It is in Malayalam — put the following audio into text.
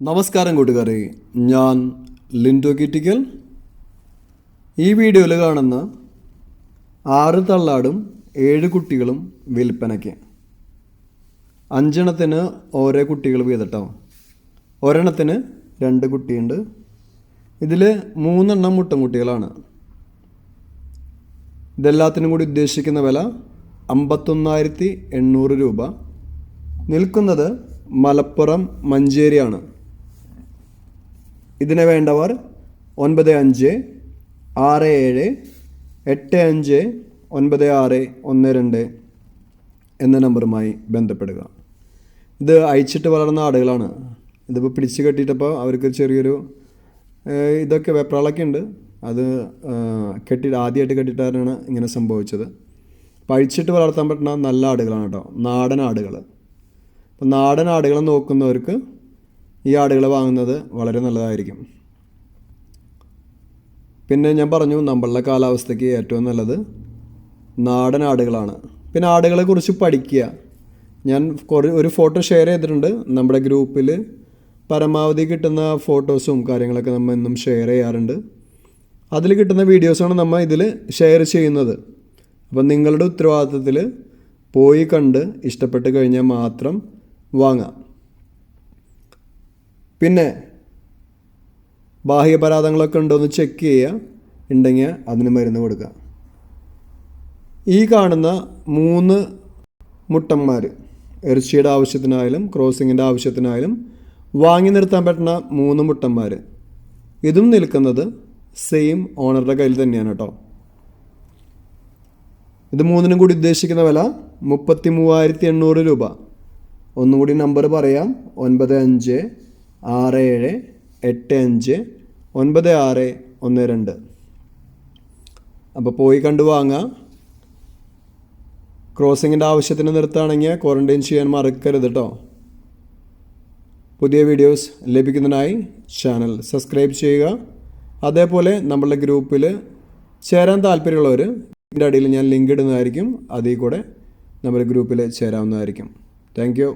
നമസ്കാരം കൂട്ടുകാരെ, ഞാൻ ലിൻഡോ കിറ്റിക്കൽ. ഈ വീഡിയോയിൽ കാണുന്ന 6 തള്ളാടും 7 കുട്ടികളും വിൽപ്പനയ്ക്ക്. 5 എണ്ണത്തിന് ഓരോ കുട്ടികൾ വീതട്ടോ. ഒരെണ്ണത്തിന് 2 കുട്ടിയുണ്ട്. ഇതിൽ 3 എണ്ണം മുട്ടൻകുട്ടികളാണ്. ഇതെല്ലാത്തിനും കൂടി ഉദ്ദേശിക്കുന്ന വില 51,800 രൂപ. നിൽക്കുന്നത് മലപ്പുറം മഞ്ചേരിയാണ്. ഇതിനെ വേണ്ടവർ 9567859612 എന്ന നമ്പറുമായി ബന്ധപ്പെടുക. ഇത് അയച്ചിട്ട് വളർന്ന ആടുകളാണ്. ഇതിപ്പോൾ പിടിച്ച് കെട്ടിയിട്ടപ്പോൾ അവർക്ക് ചെറിയൊരു ഇതൊക്കെ വെപ്രാളൊക്കെ ഉണ്ട്. അത് ആദ്യമായിട്ട് കെട്ടിയിട്ടാണ് ഇങ്ങനെ സംഭവിച്ചത്. അപ്പോൾ അഴിച്ചിട്ട് വളർത്താൻ പറ്റുന്ന നല്ല ആടുകളാണ് കേട്ടോ, നാടൻ ആടുകൾ. അപ്പോൾ നാടൻ ആടുകളെ നോക്കുന്നവർക്ക് ഈ ആടുകളെ വാങ്ങുന്നത് വളരെ നല്ലതായിരിക്കും. പിന്നെ ഞാൻ പറഞ്ഞു, നമ്മളുടെ കാലാവസ്ഥയ്ക്ക് ഏറ്റവും നല്ലത് നാടൻ ആടുകളാണ്. പിന്നെ ആടുകളെ കുറിച്ച് പഠിക്കുക. ഞാൻ ഒരു ഫോട്ടോ ഷെയർ ചെയ്തിട്ടുണ്ട് നമ്മുടെ ഗ്രൂപ്പിൽ. പരമാവധി കിട്ടുന്ന ഫോട്ടോസും കാര്യങ്ങളൊക്കെ നമ്മൾ എന്നും ഷെയർ ചെയ്യാറുണ്ട്. അതിൽ കിട്ടുന്ന വീഡിയോസാണ് നമ്മൾ ഇതിൽ ഷെയർ ചെയ്യുന്നത്. അപ്പം നിങ്ങളുടെ ഉത്തരവാദിത്തത്തിൽ പോയി കണ്ട് ഇഷ്ടപ്പെട്ട് കഴിഞ്ഞാൽ മാത്രം വാങ്ങാം. പിന്നെ ബാഹ്യപരാധങ്ങളൊക്കെ ഉണ്ടോ എന്ന് ചെക്ക് ചെയ്യുക. ഉണ്ടെങ്കിൽ അതിന് മരുന്ന് കൊടുക്കുക. ഈ കാണുന്ന 3 മുട്ടന്മാർ ഇറച്ചിയുടെ ആവശ്യത്തിനായാലും ക്രോസിങ്ങിൻ്റെ ആവശ്യത്തിനായാലും വാങ്ങി നിർത്താൻ പറ്റുന്ന 3 മുട്ടന്മാർ. ഇതും നിൽക്കുന്നത് സെയിം ഓണറുടെ കയ്യിൽ തന്നെയാണ് കേട്ടോ. ഇത് 3നും കൂടി ഉദ്ദേശിക്കുന്ന വില 33,800 രൂപ. ഒന്നും കൂടി നമ്പർ പറയാം: 9567859612. അപ്പോൾ പോയി കണ്ടു വാങ്ങാം. ക്രോസിങ്ങിൻ്റെ ആവശ്യത്തിന് നിർത്തുകയാണെങ്കിൽ ക്വാറൻറ്റൈൻ ചെയ്യാൻ മറക്കരുത് കേട്ടോ. പുതിയ വീഡിയോസ് ലഭിക്കുന്നതിനായി ചാനൽ സബ്സ്ക്രൈബ് ചെയ്യുക. അതേപോലെ നമ്മളുടെ ഗ്രൂപ്പിൽ ചേരാൻ താല്പര്യമുള്ളവർ ഇതിൻ്റെ അടിയിൽ ഞാൻ ലിങ്ക് ഇടുന്നതായിരിക്കും. അതിൽ കൂടെ നമ്മുടെ ഗ്രൂപ്പിൽ ചേരാവുന്നതായിരിക്കും. Thank you.